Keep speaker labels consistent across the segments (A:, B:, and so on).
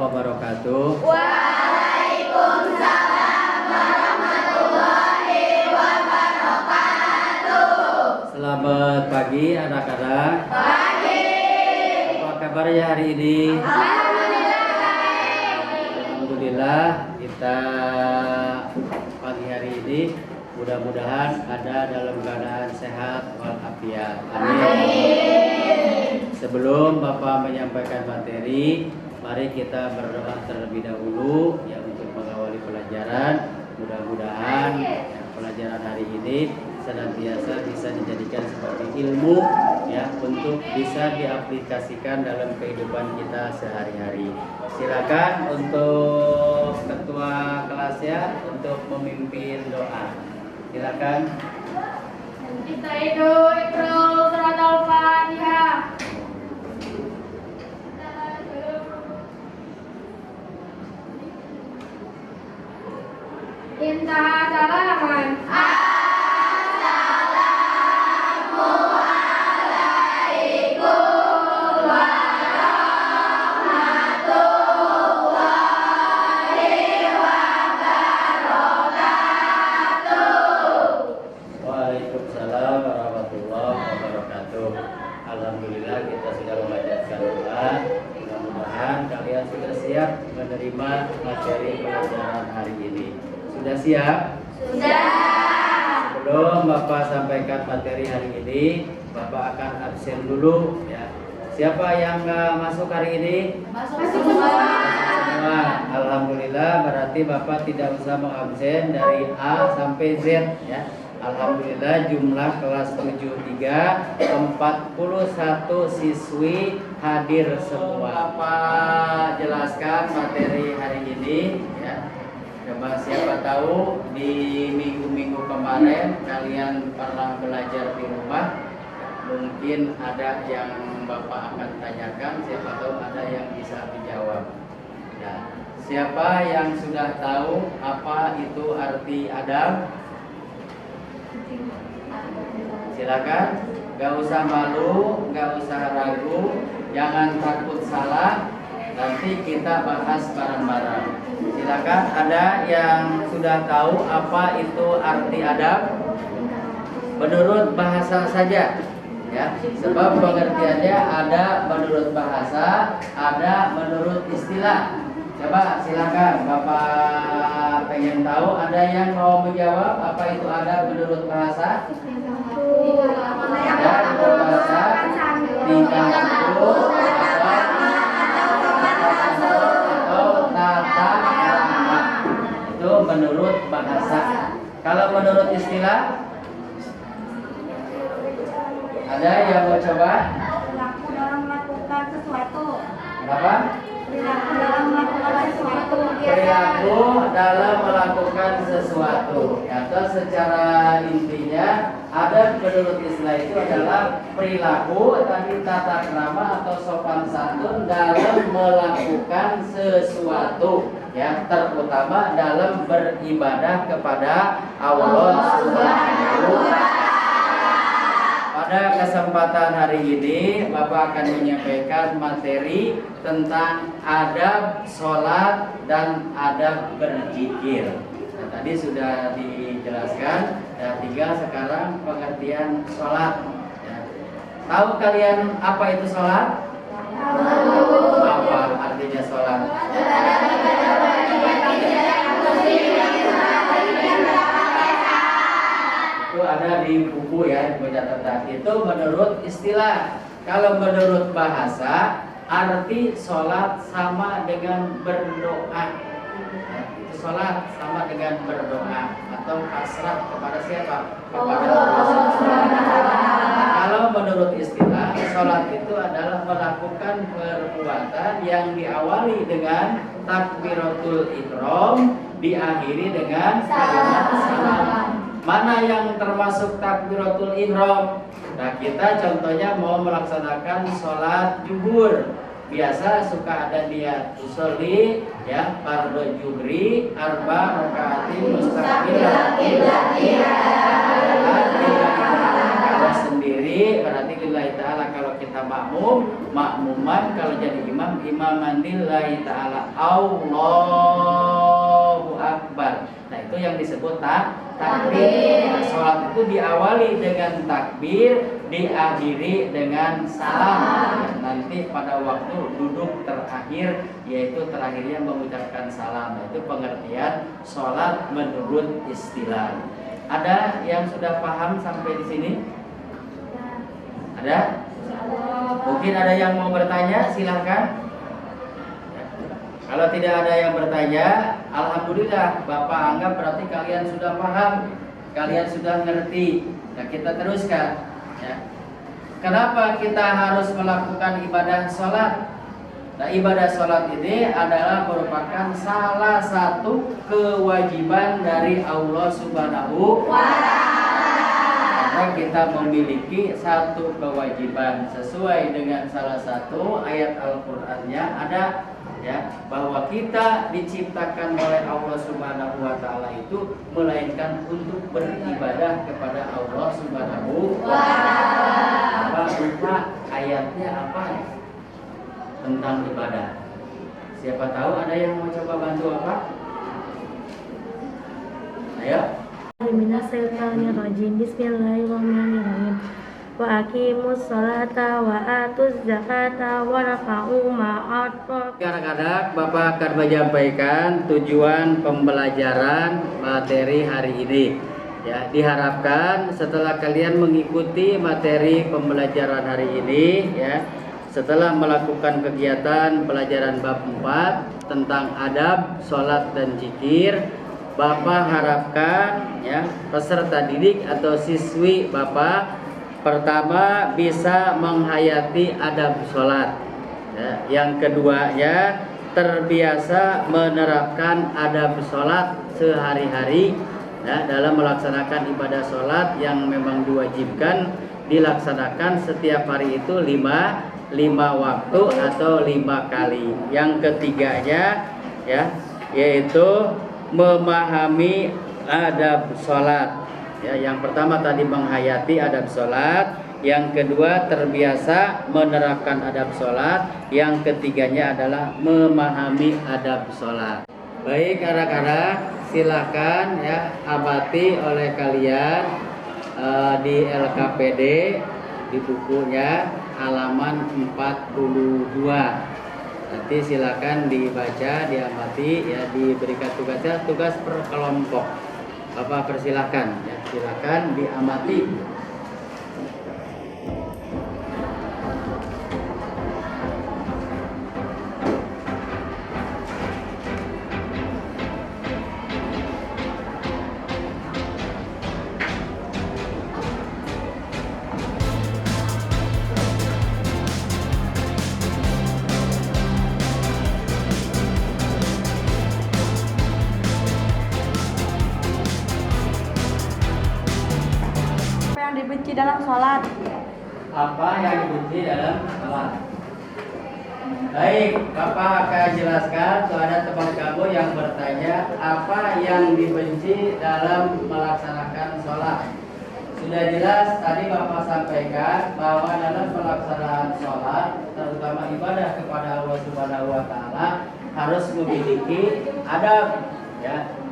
A: wabarakatuh.
B: Waalaikumsalam warahmatullahi wabarakatuh.
A: Selamat pagi anak-anak.
B: Pagi.
A: Apa kabarnya hari ini?
B: Alhamdulillah.
A: Alhamdulillah, kita pagi hari ini mudah-mudahan ada dalam keadaan sehat walafiat. Amin. Sebelum Bapak menyampaikan materi, mari kita berdoa terlebih dahulu ya untuk mengawali pelajaran. Mudah-mudahan pelajaran hari ini senantiasa bisa dijadikan sebagai ilmu ya untuk bisa diaplikasikan dalam kehidupan kita sehari-hari. Silakan untuk ketua kelasnya untuk memimpin doa. Silakan.
B: Kita itu Iqra surat Al-Fatihah. Intaha salaman. Assalamualaikum warahmatullahi wabarakatuh.
A: Waalaikumsalam warahmatullahi wabarakatuh. Alhamdulillah kita sudah membacakan doa. Mudah-mudahan kalian sudah siap menerima materi pelajaran hari ini. Sudah siap?
B: Sudah.
A: Sebelum Bapak sampaikan materi hari ini, Bapak akan absen dulu ya. Siapa yang nggak masuk hari ini?
B: Masuk semua.
A: Semua. Alhamdulillah, berarti Bapak tidak usah mengabsen dari A sampai Z ya. Alhamdulillah jumlah kelas 73 41 siswi hadir semua. Bapak jelaskan materi hari ini ya. Coba siapa tahu di minggu-minggu kemarin kalian pernah belajar di rumah, mungkin ada yang Bapak akan tanyakan, siapa tahu ada yang bisa dijawab. Ya. Siapa yang sudah tahu apa itu arti adab? Silakan, gak usah malu, gak usah ragu, jangan takut salah. Nanti kita bahas bareng-bareng. Silakan, ada yang sudah tahu apa itu arti adab? Menurut bahasa saja, ya. Sebab pengertiannya ada menurut bahasa, ada menurut istilah. Coba silakan, Bapak pengen tahu. Ada yang mau menjawab apa itu adab menurut bahasa? Ada menurut bahasa tingkah laku atau tata krama. Itu menurut bahasa. Kalau menurut istilah, ada yang mau coba?
C: Perilaku dalam melakukan sesuatu.
A: Apa?
C: Perilaku dalam melakukan sesuatu.
A: Perilaku dalam melakukan sesuatu. Atau secara intinya, ada menurut istilah itu adalah perilaku tadi tata krama atau sopan santun dalam melakukan sesuatu, ya, terutama dalam beribadah kepada Allah Subhanahu wa Ta'ala. Pada kesempatan hari ini Bapak akan menyampaikan materi tentang adab sholat dan adab berzikir. Nah, tadi sudah dijelaskan, dan tinggal sekarang pengertian sholat. Ya. Tahu kalian apa itu sholat? Apa artinya sholat? Itu ada di buku ya, catatan. Itu menurut istilah. Kalau menurut bahasa, arti sholat sama dengan berdoa. Ya, itu sholat sama dengan berdoa atau pasrah kepada siapa? Kepada Allah. Kalau menurut istilah, sholat itu adalah melakukan perbuatan yang diawali dengan takbiratul ihram, diakhiri dengan kalimat salam. Mana yang termasuk takbiratul ihram? Nah, kita contohnya mau melaksanakan sholat zuhur. Biasa suka ada niat usolli ya, fardhu zuhri arba rakaatin mustaqbilah kalau sendiri berarti lillahi ta'ala. Kalau kita kita makmum, makmuman kalau jadi imam, imaman lillahi ta'ala, Allahu Akbar. Nah itu yang disebut takbir. Nah, sholat itu diawali dengan takbir, diakhiri dengan salam. Nanti pada waktu duduk terakhir, yaitu terakhirnya mengucapkan salam. Nah, itu pengertian sholat menurut istilah. Ada yang sudah paham sampai di sini? Ada? Mungkin ada yang mau bertanya, silahkan. Kalau tidak ada yang bertanya, alhamdulillah, Bapak anggap berarti kalian sudah paham, kalian sudah ngerti. Nah, kita teruskan. Ya. Kenapa kita harus melakukan ibadah sholat? Nah, ibadah sholat ini adalah merupakan salah satu kewajiban dari Allah Subhanahu wa Ta'ala. Karena kita memiliki satu kewajiban sesuai dengan salah satu ayat Al-Qur'annya ada, ya, bahwa kita diciptakan oleh Allah Subhanahu wa Ta'ala itu melainkan untuk beribadah kepada Allah Subhanahu wa Ta'ala. Apa lupa ayatnya apa tentang ibadah? Siapa tahu ada yang mau coba bantu apa? Ayo.
D: Minasyaitonirrajim. Bismillahirrahmanirrahim. Wa aqimus sholata wa atuz zakata wa rafa'u ma'at.
A: Kadang-kadang Bapak akan menyampaikan tujuan pembelajaran materi hari ini. Ya, diharapkan setelah kalian mengikuti materi pembelajaran hari ini, ya, setelah melakukan kegiatan pelajaran bab 4 tentang adab, sholat dan zikir, Bapak harapkan, ya, peserta didik atau siswi Bapak pertama bisa menghayati adab sholat, ya. Yang keduanya terbiasa menerapkan adab sholat sehari-hari, ya, dalam melaksanakan ibadah sholat yang memang diwajibkan dilaksanakan setiap hari itu lima waktu atau 5 kali. Yang ketiganya, ya, yaitu memahami adab sholat. Ya, yang pertama tadi menghayati adab sholat, yang kedua terbiasa menerapkan adab sholat, yang ketiganya adalah memahami adab sholat. Baik anak-anak, silakan, ya, amati oleh kalian di LKPD di bukunya halaman 42. Nanti silakan dibaca, diamati, ya, diberikan tugasnya, tugas per kelompok. Bapak persilahkan, ya, silakan diamati.
C: Dibenci dalam sholat.
A: Apa yang dibenci dalam sholat? Baik, Bapak akan jelaskan. Kalau ada teman kamu yang bertanya apa yang dibenci dalam melaksanakan sholat, sudah jelas tadi Bapak sampaikan bahwa dalam pelaksanaan sholat, terutama ibadah kepada Allah Subhanahu wa Ta'ala, harus memiliki adab, ya.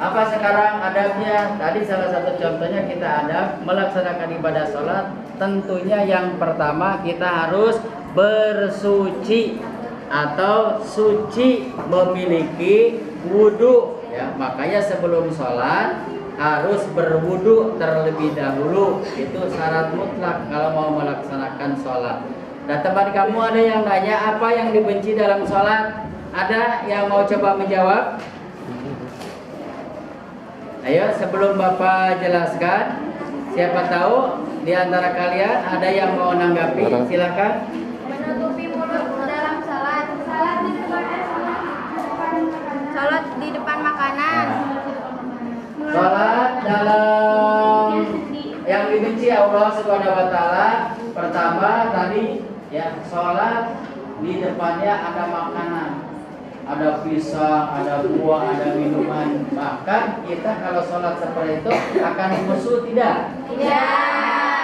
A: Apa sekarang adabnya? Tadi salah satu contohnya kita adab melaksanakan ibadah sholat. Tentunya yang pertama kita harus bersuci atau suci, memiliki wudhu, ya. Makanya sebelum sholat harus berwudhu terlebih dahulu. Itu syarat mutlak kalau mau melaksanakan sholat. Nah, teman kamu ada yang nanya apa yang dibenci dalam sholat? Ada yang mau coba menjawab? Ayo, sebelum Bapak jelaskan, siapa tahu di antara kalian ada yang mau menanggapi, silakan.
B: Menutupi mulut dalam salat. Salat di depan makanan.
A: Salat dalam yang dibenci Allah Subhanahu wa Ta'ala, pertama tadi, ya, salat di depannya ada makanan, ada pisang, ada buah, ada minuman. Bahkan kita kalau sholat seperti itu akan khusyuk tidak?
B: Tidak.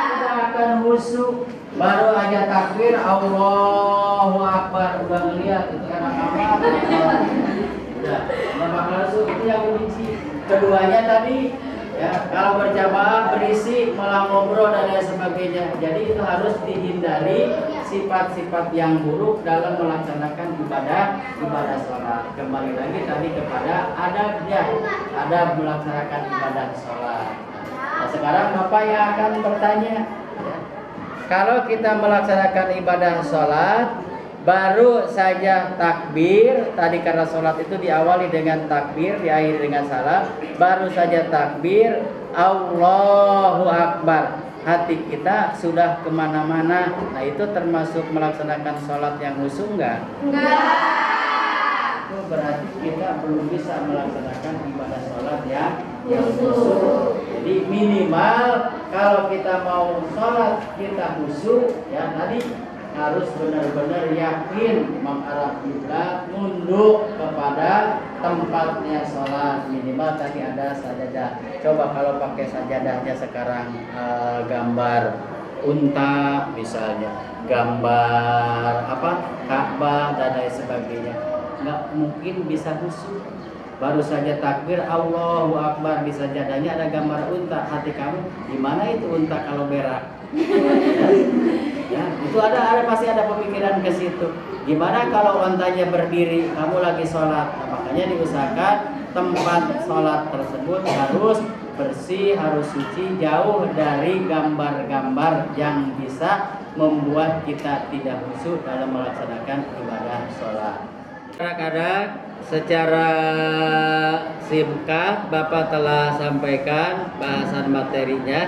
A: Tidak akan melaksanakan khusyuk. Baru aja takbir Allahu Akbar udah ngeliat itu enak amat. Udah, bakal khusyuk itu yang dibenci. Keduanya tadi ya, kalau berjamaah berisik, malah ngobrol dan lain sebagainya. Jadi itu harus dihindari sifat-sifat yang buruk dalam melaksanakan ibadah sholat. Kembali lagi tadi kepada adabnya, adab melaksanakan ibadah sholat. Nah, sekarang Bapak yang akan bertanya, ya, kalau kita melaksanakan ibadah sholat, baru saja takbir, tadi karena sholat itu diawali dengan takbir, diakhiri dengan salam, baru saja takbir, Allahu Akbar, hati kita sudah kemana-mana. Nah itu termasuk melaksanakan sholat yang khusyuk enggak? Itu berarti kita belum bisa melaksanakan ibadah sholat yang khusyuk. Jadi minimal kalau kita mau sholat kita khusyuk, ya tadi harus benar-benar yakin mengarah kiblat, nunduk kepada tempatnya sholat. Minimal tadi ada sajadah. Coba kalau pakai sajadahnya sekarang gambar unta misalnya, gambar Ka'bah dan lain sebagainya, nggak mungkin bisa khusyuk. Baru saja takbir Allahu Akbar, di sajadahnya ada gambar unta, hati kamu gimana itu unta kalau berak? Ya, itu ada pasti ada pemikiran ke situ. Gimana kalau untanya berdiri, kamu lagi sholat? Nah, makanya diusahakan tempat sholat tersebut harus bersih, harus suci, jauh dari gambar-gambar yang bisa membuat kita tidak khusyuk dalam melaksanakan ibadah sholat. Kadang-kadang secara singkat Bapak telah sampaikan bahasan materinya.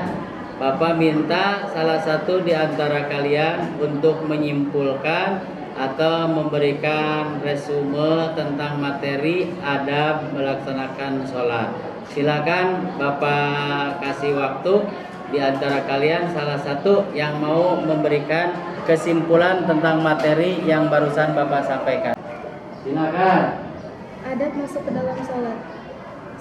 A: Bapak minta salah satu di antara kalian untuk menyimpulkan atau memberikan resume tentang materi adab melaksanakan sholat. Silakan Bapak kasih waktu di antara kalian salah satu yang mau memberikan kesimpulan tentang materi yang barusan Bapak sampaikan. Silakan.
E: Adab masuk ke dalam sholat.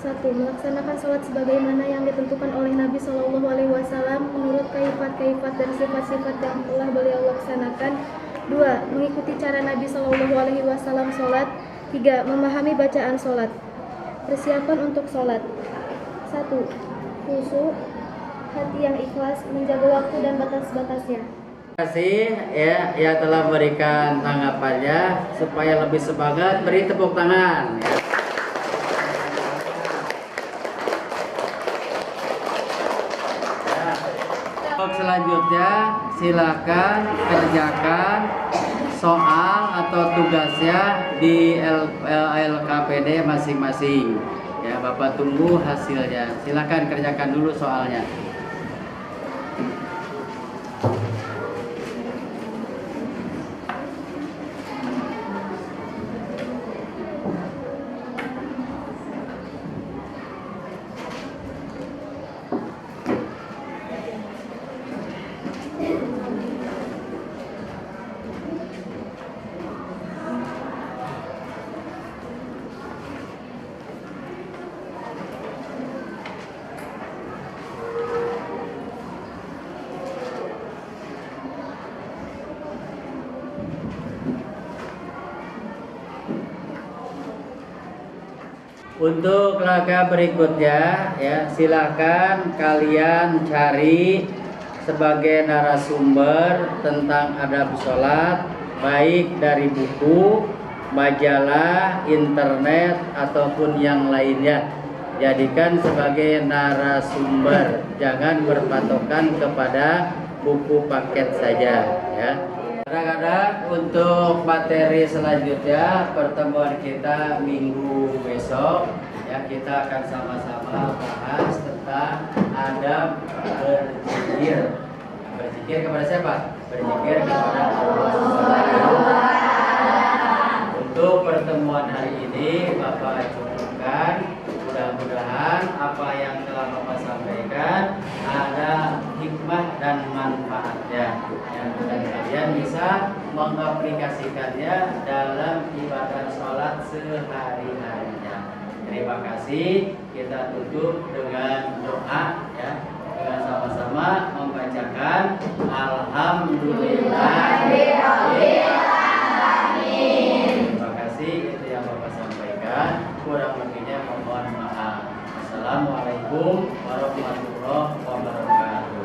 E: 1. Melaksanakan sholat sebagaimana yang ditentukan oleh Nabi Shallallahu Alaihi Wasallam menurut kaifat-kaifat dan sifat-sifat yang telah beliau laksanakan. 2. Mengikuti cara Nabi Shallallahu Alaihi Wasallam sholat. 3. Memahami bacaan sholat. Persiapan untuk sholat. 1. Khusyuk, hati yang ikhlas, menjaga waktu dan batas-batasnya.
A: Terima kasih ya yang telah memberikan tanggapannya. Supaya lebih semangat, beri tepuk tangan ya. Selanjutnya silakan kerjakan soal atau tugasnya di LKPD masing-masing. Ya, Bapak tunggu hasilnya. Silakan kerjakan dulu soalnya. Untuk laga berikutnya ya, silakan kalian cari sebagai narasumber tentang adab sholat, baik dari buku, majalah, internet ataupun yang lainnya. Jadikan sebagai narasumber, jangan berpatokan kepada buku paket saja ya. Kadang-kadang untuk materi selanjutnya pertemuan kita minggu besok ya, kita akan sama-sama bahas tentang adab berzikir. Berzikir kepada siapa? Berzikir kepada Allah Subhanahu wa Ta'ala. Untuk pertemuan hari ini Bapak cukupkan. Mudah-mudahan apa yang telah Bapak sampaikan ada hikmah dan manfaatnya, dan kalian bisa mengaplikasikannya dalam ibadah sholat sehari-harinya. Terima kasih. Kita tutup dengan doa ya, dengan sama-sama membacakan mengatakan alhamdulillah. Terima kasih, itu yang Bapak sampaikan. Kurang lebihnya mohon maaf. Assalamualaikum warahmatullahi wabarakatuh.